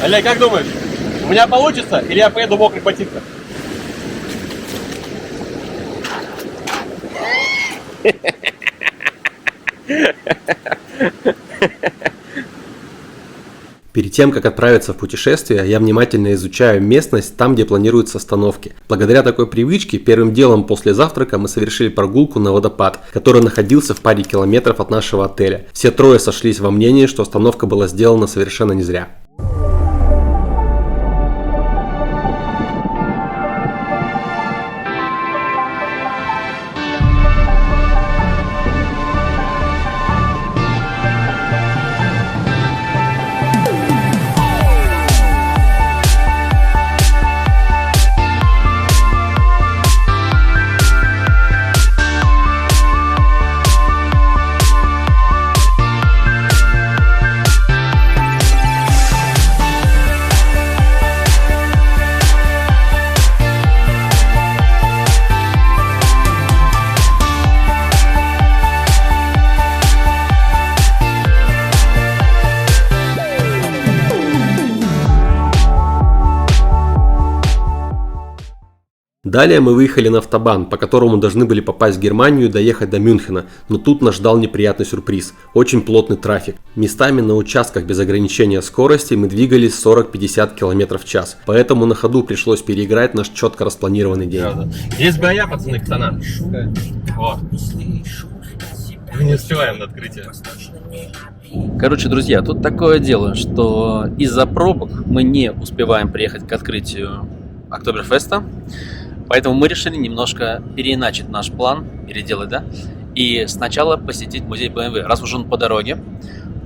Олег, как думаешь, у меня получится или я поеду в мокрых ботинках? Перед тем, как отправиться в путешествие, я внимательно изучаю местность там, где планируются остановки. Благодаря такой привычке, первым делом после завтрака мы совершили прогулку на водопад, который находился в паре километров от нашего отеля. Все трое сошлись во мнении, что остановка была сделана совершенно не зря. Далее мы выехали на автобан, по которому должны были попасть в Германию и доехать до Мюнхена, но тут нас ждал неприятный сюрприз – очень плотный трафик. Местами на участках без ограничения скорости мы двигались 40-50 км в час, поэтому на ходу пришлось переиграть наш четко распланированный день. Здесь бы я, пацаны, кстана. Вот. Мы не успеваем на открытие. Короче, друзья, тут такое дело, что из-за пробок мы не успеваем приехать к открытию Октоберфеста. Поэтому мы решили немножко переиначить наш план, переделать, да? И сначала посетить музей BMW, раз уж он по дороге.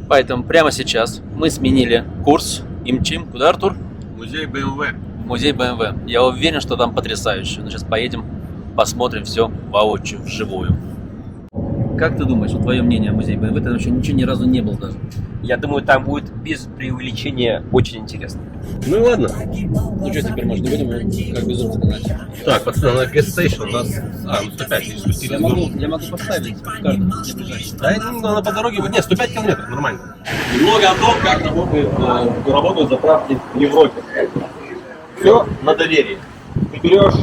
Поэтому прямо сейчас мы сменили курс и мчим. Куда, Артур? Музей BMW. Музей BMW. Я уверен, что там потрясающе. Но сейчас поедем, посмотрим все воочию, вживую. Как ты думаешь, твое мнение о музее BMW? Ты вообще ничего ни разу не был даже. Я думаю, там будет без преувеличения очень интересно. Ну и ладно. Ну что, теперь, может, не будем как безумцы гнать? Так, пацаны, на Guest Station у нас... ну 105 не спустили. Я могу поставить карту, не ближайшую. Да, надо по дороге... Нет, 105 километров, нормально. Немного о том, как работают заправки в Европе. Все на доверии. Ты берешь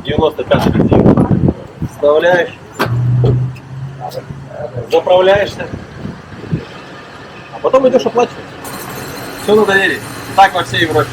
95 бензин, вставляешь, заправляешься, а потом идешь оплачивать. Все на доверии. Так во всей Европе.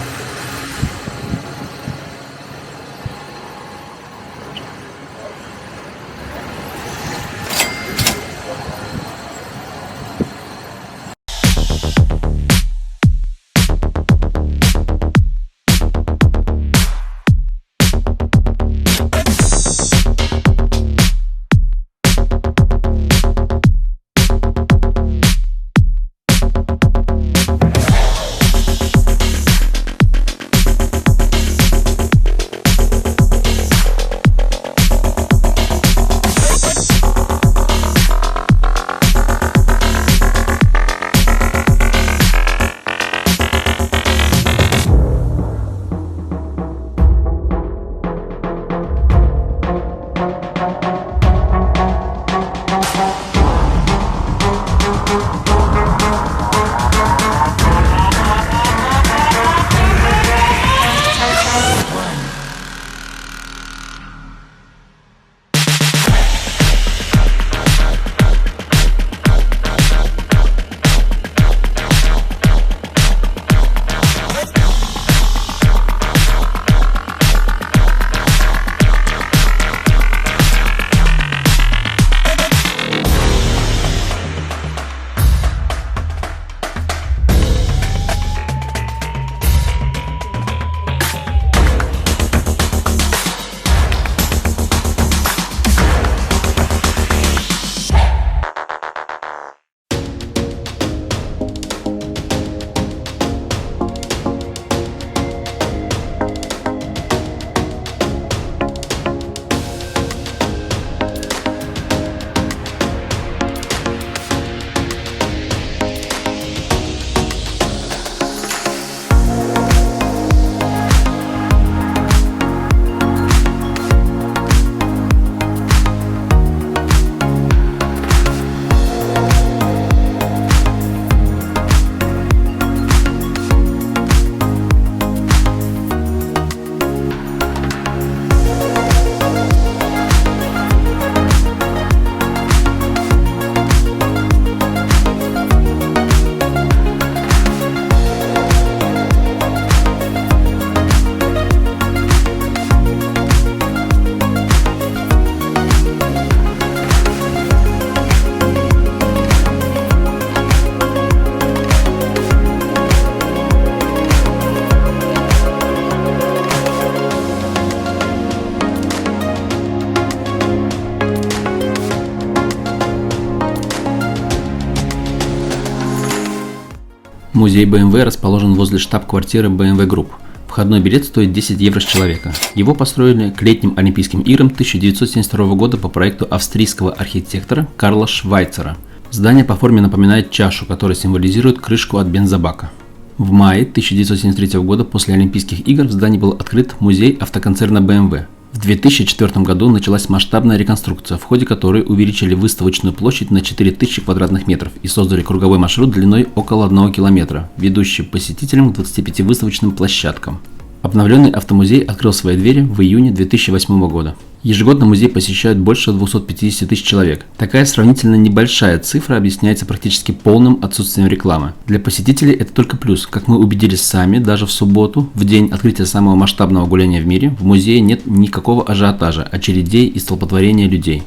Музей BMW расположен возле штаб-квартиры BMW Group. Входной билет стоит 10 евро с человека. Его построили к летним Олимпийским играм 1972 года по проекту австрийского архитектора Карла Швайцера. Здание по форме напоминает чашу, которая символизирует крышку от бензобака. В мае 1973 года после Олимпийских игр в здании был открыт музей автоконцерна BMW. В 2004 году началась масштабная реконструкция, в ходе которой увеличили выставочную площадь на 4000 квадратных метров и создали круговой маршрут длиной около 1 километра, ведущий посетителям к 25 выставочным площадкам. Обновленный автомузей открыл свои двери в июне 2008 года. Ежегодно музей посещают больше 250 тысяч человек. Такая сравнительно небольшая цифра объясняется практически полным отсутствием рекламы. Для посетителей это только плюс. Как мы убедились сами, даже в субботу, в день открытия самого масштабного гуляния в мире, в музее нет никакого ажиотажа, очередей и столпотворения людей.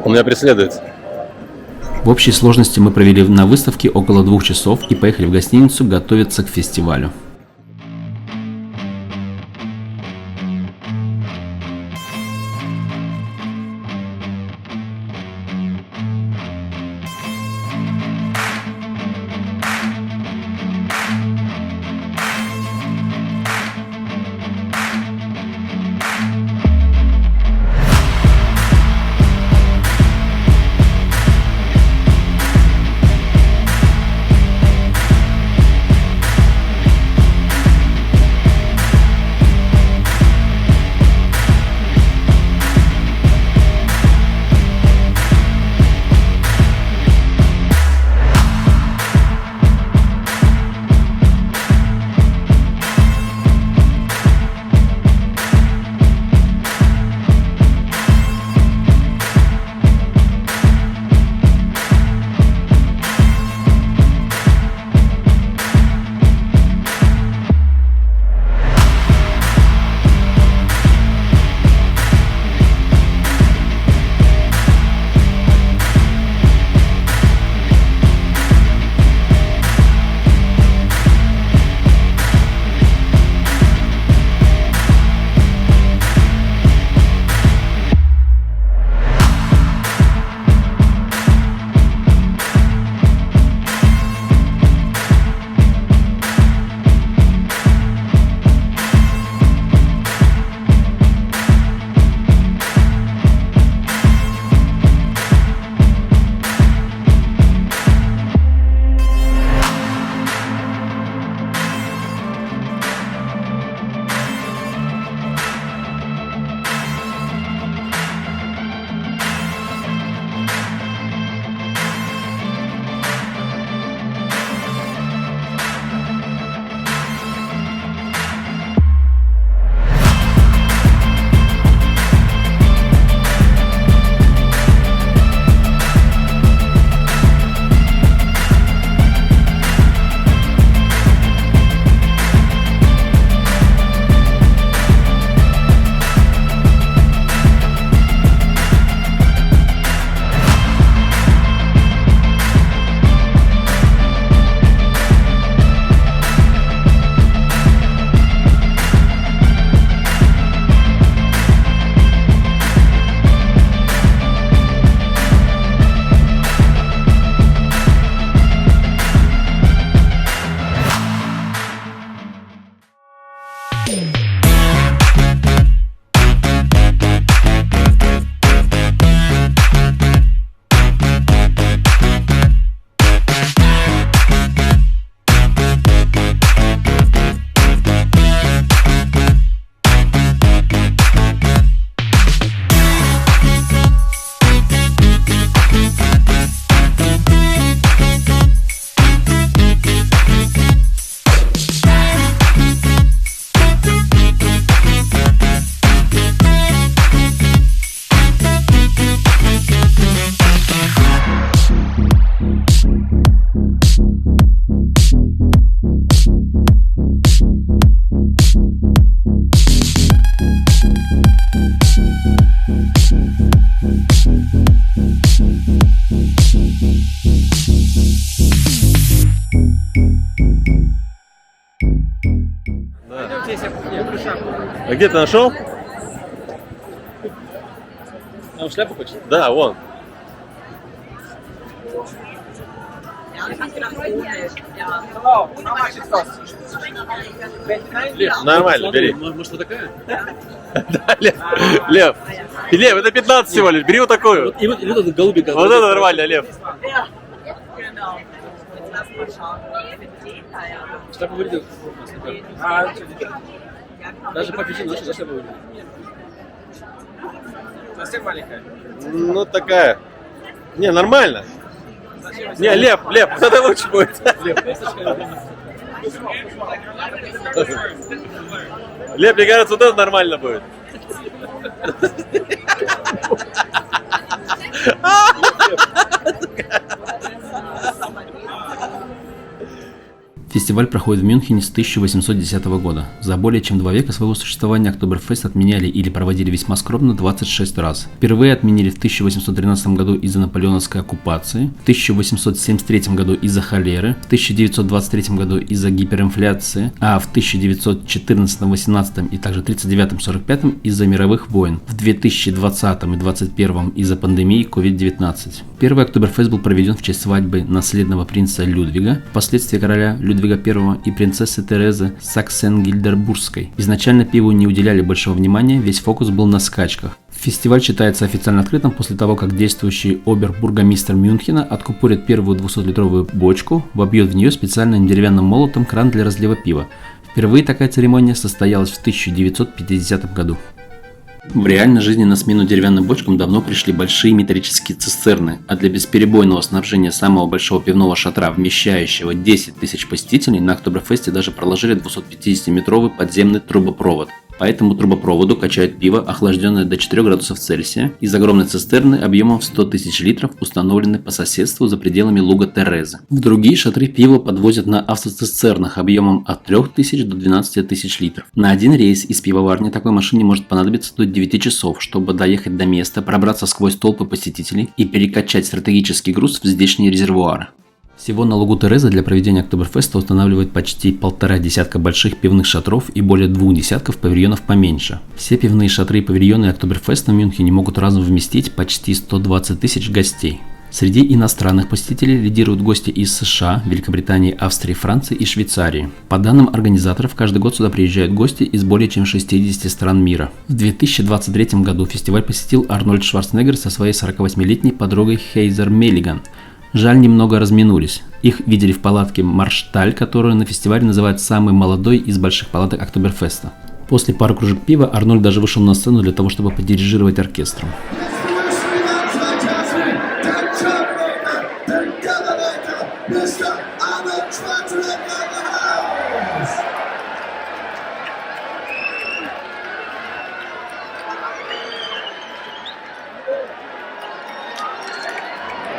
Он меня преследует. В общей сложности мы провели на выставке около 2 часов и поехали в гостиницу готовиться к фестивалю. А где ты нашел? Там шляпу хочешь? Да, вон. Нормально, бери. Может, вот такая? Да, Лев. Лев, это 15 всего лишь, бери вот такую. И вот этот голубик. Вот это нормально, Лев. Шляпа выглядит. Даже по причине наша шляпа выглядит. Совсем маленькая. Ну, такая. Не, нормально. Не, Лев, вот это лучше будет. Лев, мне кажется, вот это нормально будет. Фестиваль проходит в Мюнхене с 1810 года. За более чем 2 века своего существования Октоберфест отменяли или проводили весьма скромно 26 раз. Впервые отменили в 1813 году из-за наполеоновской оккупации, в 1873 году из-за холеры, в 1923 году из-за гиперинфляции, а в 1914, 18 и также 39-45 из-за мировых войн, в 2020 и 2021 из-за пандемии COVID-19. Первый Октоберфест был проведен в честь свадьбы наследного принца Людвига, впоследствии короля Людвига I и принцессы Терезы Саксен-Гильдербургской. Изначально пиву не уделяли большого внимания, весь фокус был на скачках. Фестиваль считается официально открытым после того, как действующий обер-бургомистр Мюнхена откупорит первую 200-литровую бочку, вобьет в нее специальным деревянным молотом кран для разлива пива. Впервые такая церемония состоялась в 1950 году. В реальной жизни на смену деревянным бочкам давно пришли большие металлические цистерны, а для бесперебойного снабжения самого большого пивного шатра, вмещающего 10 тысяч посетителей, на Октоберфесте даже проложили 250-метровый подземный трубопровод. По этому трубопроводу качают пиво, охлажденное до 4 градусов Цельсия, из огромной цистерны объемом в 100 тысяч литров, установленной по соседству за пределами луга Терезы. В другие шатры пиво подвозят на автоцистернах объемом от 3000 до 12 тысяч литров. На один рейс из пивоварни такой машине может понадобиться до 9 часов, чтобы доехать до места, пробраться сквозь толпы посетителей и перекачать стратегический груз в здешние резервуары. Всего на лугу Терезы для проведения Октоберфеста устанавливают почти 1,5 десятка больших пивных шатров и более 2 десятков павильонов поменьше. Все пивные шатры и павильоны Октоберфеста в Мюнхене могут разом вместить почти 120 тысяч гостей. Среди иностранных посетителей лидируют гости из США, Великобритании, Австрии, Франции и Швейцарии. По данным организаторов, каждый год сюда приезжают гости из более чем 60 стран мира. В 2023 году фестиваль посетил Арнольд Шварценеггер со своей 48-летней подругой Хейзер Меллиган. Жаль, немного разминулись. Их видели в палатке Маршталь, которую на фестивале называют самой молодой из больших палаток Октоберфеста. После пары кружек пива Арнольд даже вышел на сцену для того, чтобы подирижировать оркестром.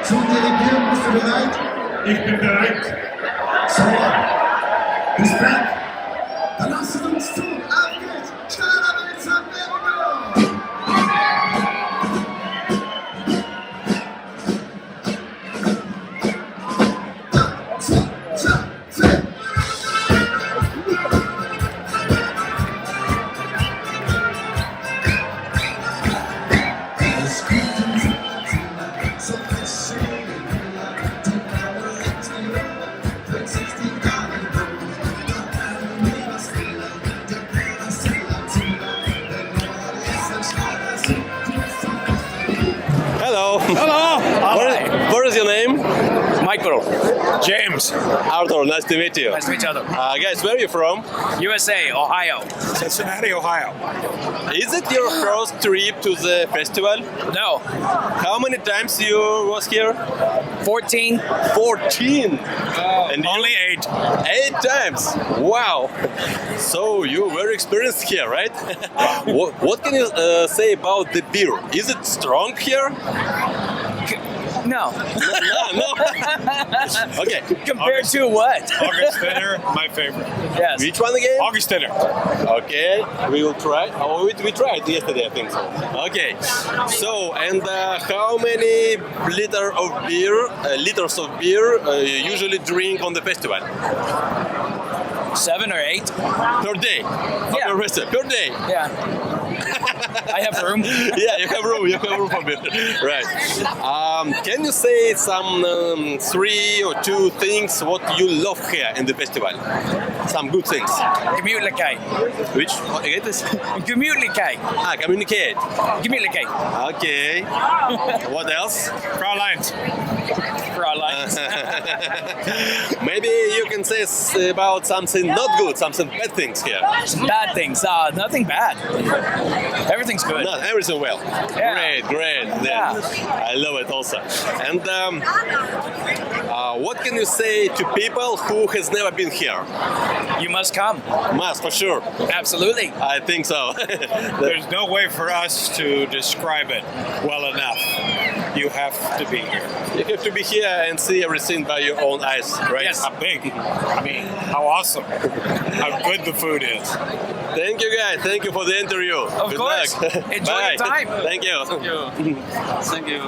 Zum Dirigieren bist du bereit? Ich bin bereit. So, bist du bereit? Dann lasst uns tun. Auf geht's. Schneller wird's am Hello. Hello. What is your name? Michael. James. Arthur, nice to meet you. Nice to meet each other. Guys, where are you from? USA, Ohio. Cincinnati, Ohio. Is it your first trip to the festival? No. How many times you was here? 14. 14. And Only 8. 8 times. Wow. So you were experienced here, right? What can you say about the beer? Is it strong here? No. No. Okay. Compared to what? Augustiner, my favorite. Yes. Which one again? Augustiner. Okay, we will try. Oh, we tried yesterday, I think so. Okay. So, and how many liters of beer you usually drink on the festival? 7 or 8. Per day. Yeah. Per day. Yeah. I have room. Yeah, you have room for me. Right. Can you say some 3 or 2 things what you love here in the festival? Some good things. Communicate. Which? Again, this? Communicate. Communicate. Communicate. Okay. What else? Frauleins. For our lives. Maybe you can say about something not good, something bad things here. Bad things. Nothing bad. Everything's good. Not everything well. Yeah. Great. Yeah. I love it also. And what can you say to people who has never been here? You must come. Must, for sure. Absolutely. I think so. There's no way for us to describe it well enough. You have to be here. You have to be here and see everything by your own eyes, right? Yes. How big. I mean, how awesome. How good the food is. Thank you, guys. Thank you for the interview. Of Good course. luck. Enjoy Bye. your time. Thank you. Thank you.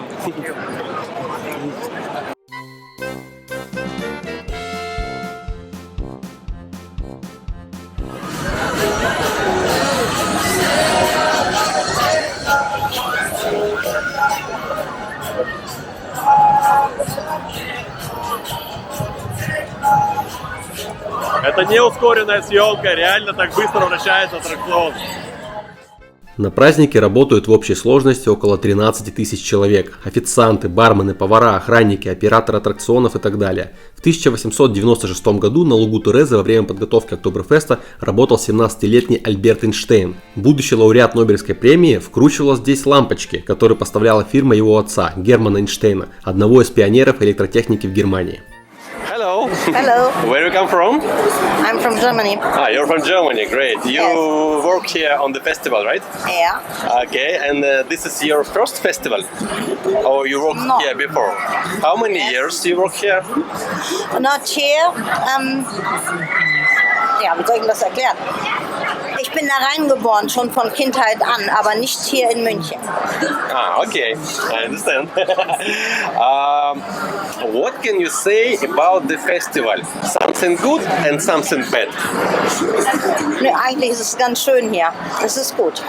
Это не ускоренная съемка, реально так быстро вращается аттракцион. На празднике работают в общей сложности около 13 тысяч человек. Официанты, бармены, повара, охранники, операторы аттракционов и так далее. В 1896 году на лугу Терезы во время подготовки Октоберфеста работал 17-летний Альберт Эйнштейн. Будущий лауреат Нобелевской премии вкручивал здесь лампочки, которые поставляла фирма его отца, Германа Эйнштейна, одного из пионеров электротехники в Германии. Hello. Hello, Where you come from? I'm from Germany. You're from Germany. Great. You Yes. work here on the festival, right? Yeah. Okay. And this is your first festival? Or you worked No. here before? How many years you work here? Not here. Ja, wie soll ich das erklären? Ich bin da reingeboren, schon von Kindheit an, aber nicht hier in München. Okay. I understand. What can you say about the festival? Something good and something bad? Nö, eigentlich ist es ganz schön hier. Es ist gut.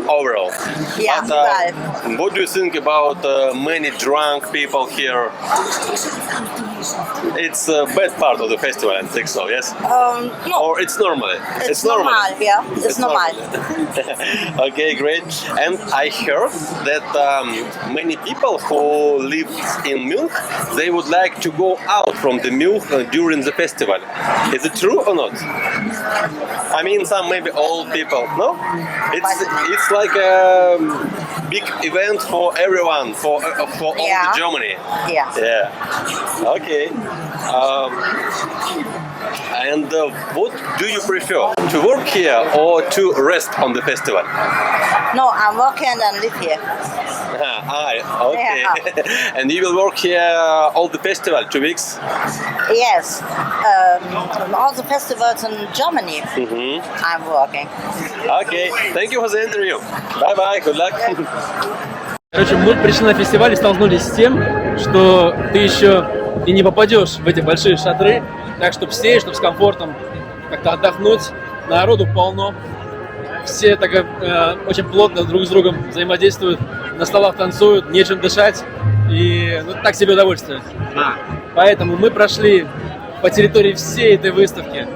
Overall. Ja, But, überall. what do you think about many drunk people here? It's a bad part of the festival, I think so, yes? No, Or it's normal? it's normal, ja. It's normal. Okay, great. And I heard that many people who live in Munich, they would like to go out from the Munich during the festival. Is it true or not? I mean, some maybe old people, no? It's like a big event for everyone, for all Yeah. the Germany. Yeah. Yeah. Okay. And what do you prefer? To work here or to rest on the festival? No, I'm working and live here. Okay. And you will work here all the festival, 2 weeks? Yes. All the festivals in Germany, I'm working. Okay. Thank you for the interview. Bye bye. Good luck. Короче, мы пришли на фестиваль и столкнулись с тем, что ты еще и не попадешь в эти большие шатры, так чтобы сесть, чтобы с комфортом как-то отдохнуть. Народу полно, все так очень плотно друг с другом взаимодействуют, на столах танцуют, нечем дышать и так себе удовольствие. Поэтому мы прошли по территории всей этой выставки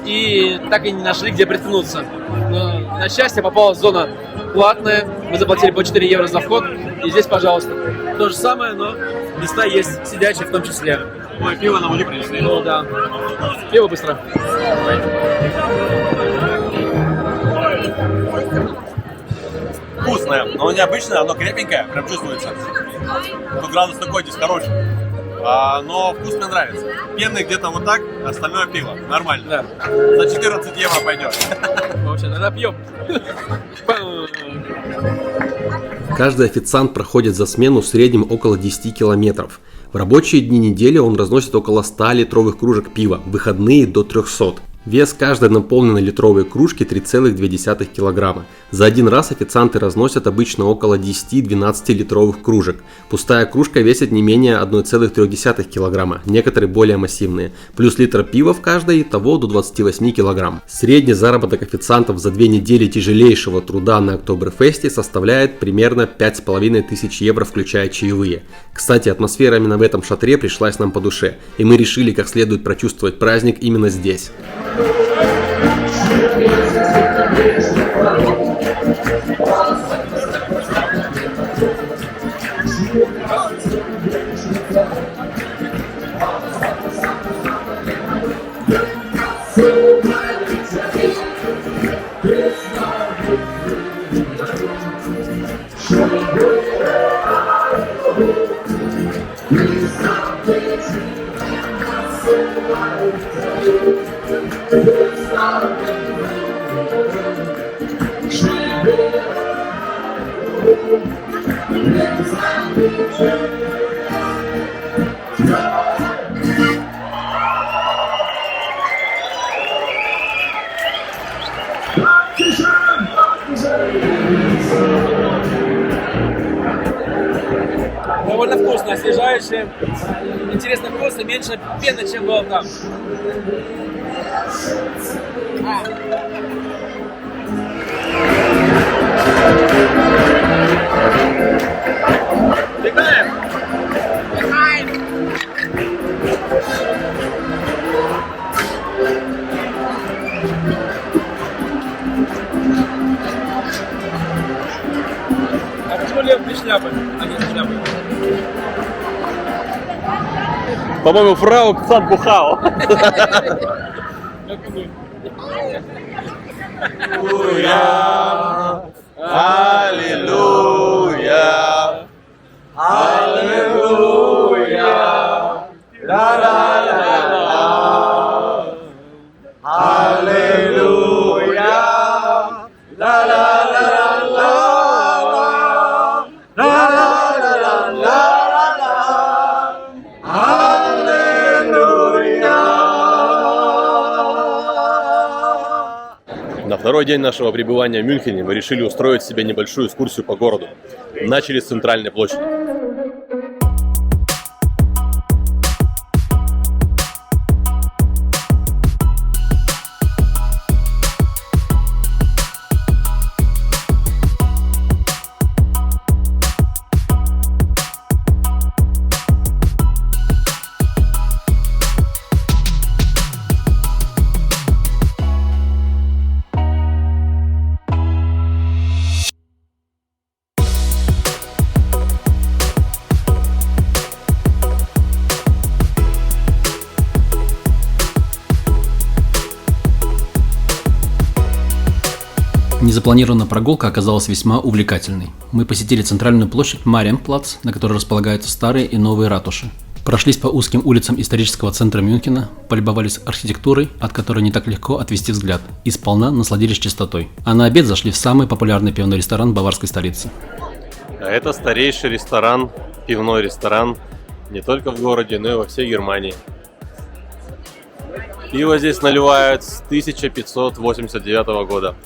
и так и не нашли, где приткнуться. Но, на счастье, попалась зона платная, мы заплатили по 4 евро за вход, и здесь, пожалуйста, то же самое, но места есть сидячие в том числе. Ой, пиво нам не принесли. Ну да, пиво быстро. Вкусное, но необычное, оно крепенькое, прям чувствуется. Тут градус такой здесь хороший. Но вкус мне нравится. Пенный где-то вот так, остальное пиво. Нормально. Да. За 14 евро пойдет. Вообще, тогда пьем. Каждый официант проходит за смену в среднем около 10 километров. В рабочие дни недели он разносит около 100 литровых кружек пива, в выходные до 300. Вес каждой наполненной литровой кружки 3,2 кг. За один раз официанты разносят обычно около 10-12 литровых кружек. Пустая кружка весит не менее 1,3 кг, некоторые более массивные. Плюс литр пива в каждой, итого до 28 кг. Средний заработок официантов за 2 недели тяжелейшего труда на Октоберфесте составляет примерно 5500 евро, включая чаевые. Кстати, атмосфера именно в этом шатре пришлась нам по душе, и мы решили как следует прочувствовать праздник именно здесь. Довольно вкусно, освежающе. Интересно вкусно, меньше пены, чем было там. Бегаем! А почему Лев без шляпы, а не с шляпой? По-моему, фрау Ксан бухал. Аллилуйя! Аллилуйя! Ла-ла-ла-ла! Аллилуйя! Ла-ла-ла-ла-ла! Ла-ла-ла-ла-ла! На второй день нашего пребывания в Мюнхене мы решили устроить себе небольшую экскурсию по городу. Начали с центральной площади. Незапланированная прогулка оказалась весьма увлекательной. Мы посетили центральную площадь Мариенплац, на которой располагаются старые и новые ратуши. Прошлись по узким улицам исторического центра Мюнхена, полюбовались архитектурой, от которой не так легко отвести взгляд, и сполна насладились чистотой. А на обед зашли в самый популярный пивной ресторан баварской столицы. А это старейший ресторан, пивной ресторан, не только в городе, но и во всей Германии. Пиво здесь наливают с 1589 года.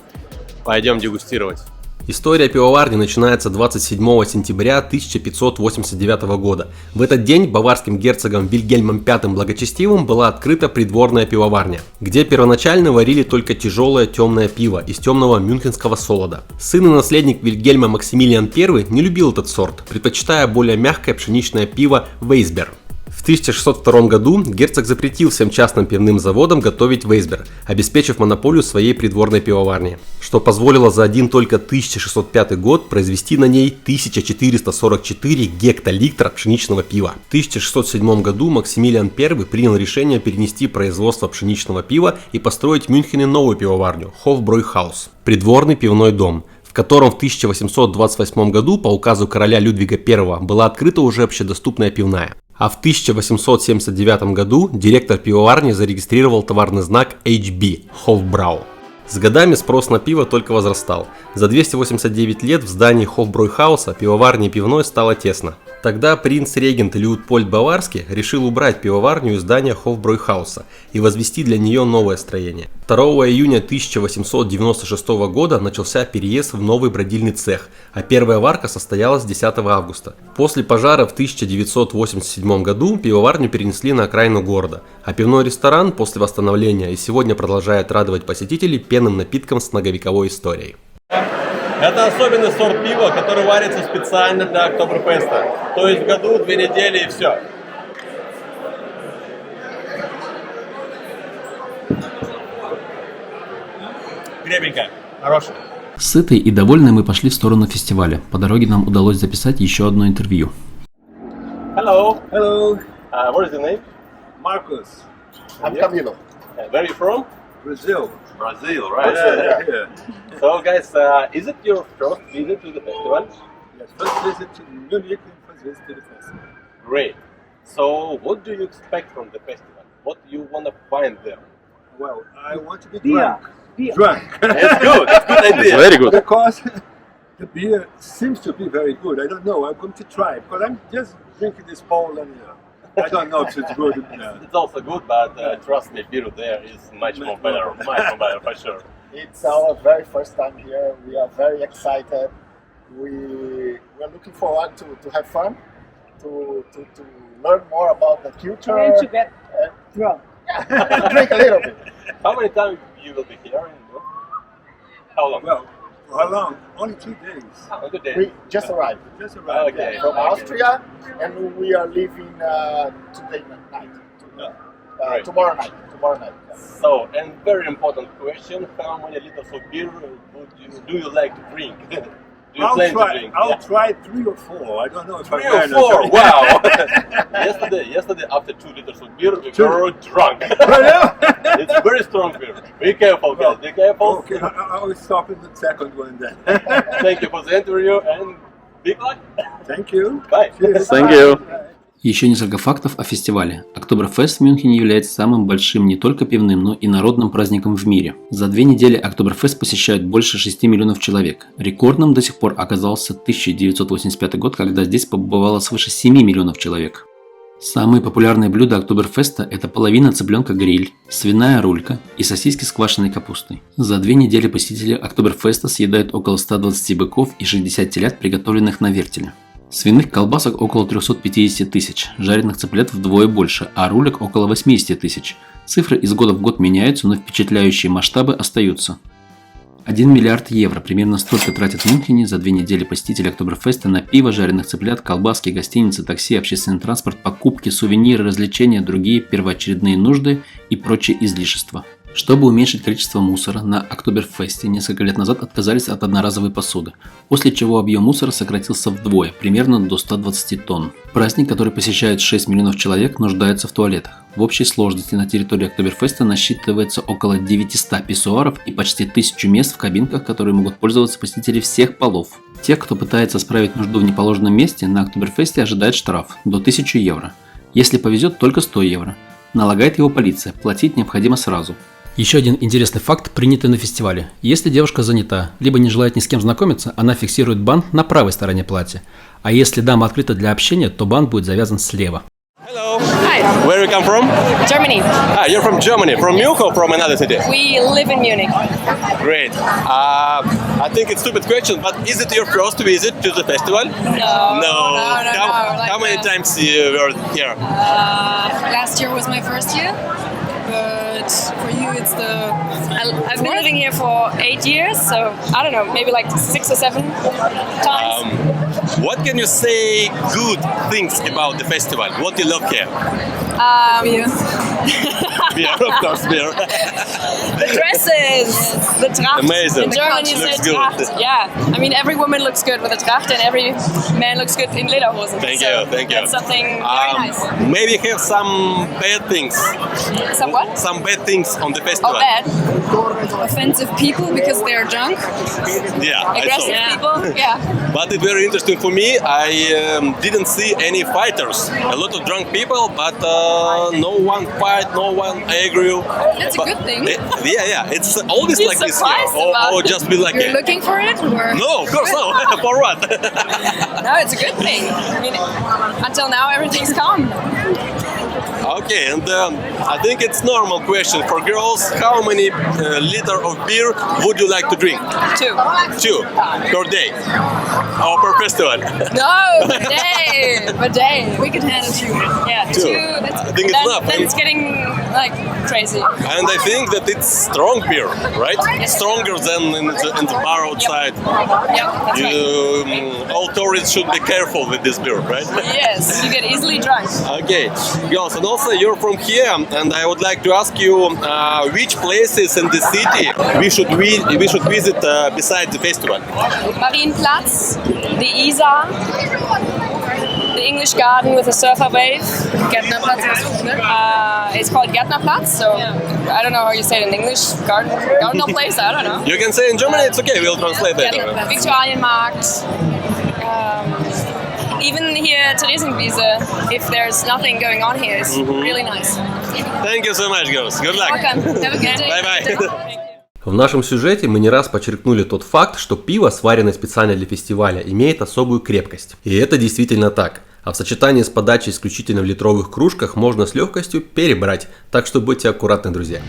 Пойдем дегустировать. История пивоварни начинается 27 сентября 1589 года. В этот день баварским герцогом Вильгельмом V Благочестивым была открыта придворная пивоварня, где первоначально варили только тяжелое темное пиво из темного мюнхенского солода. Сын и наследник Вильгельма Максимилиан I не любил этот сорт, предпочитая более мягкое пшеничное пиво Вейсбер. В 1602 году герцог запретил всем частным пивным заводам готовить Вейсбер, обеспечив монополию своей придворной пивоварни, что позволило за один только 1605 год произвести на ней 1444 гектолитра пшеничного пива. В 1607 году Максимилиан I принял решение перенести производство пшеничного пива и построить в Мюнхене новую пивоварню – Hofbräuhaus, придворный пивной дом, в котором в 1828 году по указу короля Людвига I была открыта уже общедоступная пивная. А в 1879 году директор пивоварни зарегистрировал товарный знак HB – Hofbrau. С годами спрос на пиво только возрастал. За 289 лет в здании Хофбройхауса пивоварни и пивной стало тесно. Тогда принц-регент Люитпольд Баварский решил убрать пивоварню из здания Хофбройхауса и возвести для нее новое строение. 2 июня 1896 года начался переезд в новый бродильный цех, а первая варка состоялась 10 августа. После пожара в 1987 году пивоварню перенесли на окраину города, а пивной ресторан после восстановления и сегодня продолжает радовать посетителей пенным напитком с многовековой историей. Это особенный сорт пива, который варится специально для Октоберфеста. То есть в году 2 недели и все. Крепенько, хороший. Сытые и довольные мы пошли в сторону фестиваля. По дороге нам удалось записать еще одно интервью. Hello. Hello, What is your name? Marcus. I'm Camilo. Where are you from? Brazil. Brazil, right? Yeah. So guys, is it your first visit to the festival? Yes, first visit to Munich and first visit to the festival. Great. So what do you expect from the festival? What do you want to find there? Well, I want to be drunk. Drunk. It's good. It's a good idea. Very good. Because the beer seems to be very good. I don't know. I'm going to try it because I'm just drinking this Pole and I don't know if it's good. It's also good, but trust me, beer there is much more better. Much more better for sure. It's our very first time here. We are very excited. We're looking forward to have fun, to learn more about the culture. And to get drunk. Yeah, drink a little bit. How many times you will be here? How long? Well, how long? Only 2 days. Good day. We just arrived Just arrived. Okay. from Austria, and we are leaving today night. Great. Tomorrow night. So, and very important question: how many liters of beer do you like to drink? Do you plan to drink? I'll Yeah. try 3 or 4. I don't know if 3 I or can. 4? Wow! yesterday, after 2 liters of beer, we were drunk. It's very strong beer. Be careful, guys. Be careful. Okay, I will stop in the second one then. Thank you for the interview and big luck. Thank you. Bye. Cheers. Thank you. Еще несколько фактов о фестивале. Октоберфест в Мюнхене является самым большим не только пивным, но и народным праздником в мире. За 2 недели Октоберфест посещают больше 6 миллионов человек. Рекордным до сих пор оказался 1985 год, когда здесь побывало свыше 7 миллионов человек. Самые популярные блюда Октоберфеста – это половина цыпленка гриль, свиная рулька и сосиски с квашеной капустой. За 2 недели посетители Октоберфеста съедают около 120 быков и 60 телят, приготовленных на вертеле. Свиных колбасок около 350 тысяч, жареных цыплят вдвое больше, а рулек около 80 тысяч. Цифры из года в год меняются, но впечатляющие масштабы остаются. 1 миллиард евро примерно столько тратят в Мюнхене за 2 недели посетители Октоберфеста на пиво, жареных цыплят, колбаски, гостиницы, такси, общественный транспорт, покупки, сувениры, развлечения, другие первоочередные нужды и прочие излишества. Чтобы уменьшить количество мусора, на Октоберфесте несколько лет назад отказались от одноразовой посуды, после чего объем мусора сократился вдвое, примерно до 120 тонн. Праздник, который посещает 6 миллионов человек, нуждается в туалетах. В общей сложности на территории Октоберфеста насчитывается около 900 писсуаров и почти 1000 мест в кабинках, которые могут пользоваться посетители всех полов. Тех, кто пытается справить нужду в неположенном месте, на Октоберфесте ожидает штраф до 1000 евро. Если повезет, только 100 евро. Налагает его полиция, платить необходимо сразу. Еще один интересный факт, принятый на фестивале. Если девушка занята, либо не желает ни с кем знакомиться, она фиксирует бант на правой стороне платья. А если дама открыта для общения, то бант будет завязан слева. Hello. Hi. Where you come from? Germany. You're from Germany. From Munich or from another city? We live in Munich. Great. I think it's a stupid question, but is it your first visit to the festival? No. How many times you were here? Last year was my first year, but for you it's the... I've been living here for 8 years, so I don't know, maybe like 6 or 7 times. What can you say good things about the festival? What do you love here? Beer. Beer, of course, beer. The dresses, the Tracht. Amazing. In German you say Looks good. Tracht. Yeah, I mean every woman looks good with a Tracht and every man looks good in lederhosen. Thank so you. That's something very nice. Maybe have some bad things. Some what? Some bad things on the Oh, festival? bad. Offensive people because they're drunk. Yeah, I Aggressive saw. people. Yeah. But it's very interesting for me. I didn't see any fighters. A lot of drunk people, but no one fight, no one aggro. That's a But- good thing. Yeah. It's always You're like this here. surprised about Or it. just be lucky. You're looking for it? Or? No, of course no. For what? No, it's a good thing. I mean, until now, everything's calm. Okay, and I think it's normal question for girls. How many liter of beer would you like to drink? 2. 2 per day or per festival? No, per day. We could handle 2. Yeah, 2. 2. That's, I think it's enough. Then it's getting like crazy. And I think that it's strong beer, right? Stronger than in the bar outside. Yeah, that's right. All tourists should be careful with this beer, right? Yes, you get easily drunk. Okay, girls, and also you're from here, and I would like to ask you which places in the city we should visit besides the festival. Marienplatz, the Isar, the English Garden with a surfer wave. Gärtnerplatz. It's called Gärtnerplatz, so I don't know how you say it in English. Garden place, I don't know. You can say in German, it's okay, we'll translate that. Gärtnerplatz. Viktualienmarkt. Even here, Theresienwiese, if there's nothing going on here, it's really nice. Thank you so much, girls. Good luck. Welcome. Have a good day. Bye-bye. В нашем сюжете мы не раз подчеркнули тот факт, что пиво, сваренное специально для фестиваля, имеет особую крепкость. И это действительно так. А в сочетании с подачей исключительно в литровых кружках можно с легкостью перебрать. Так что будьте аккуратны, друзья.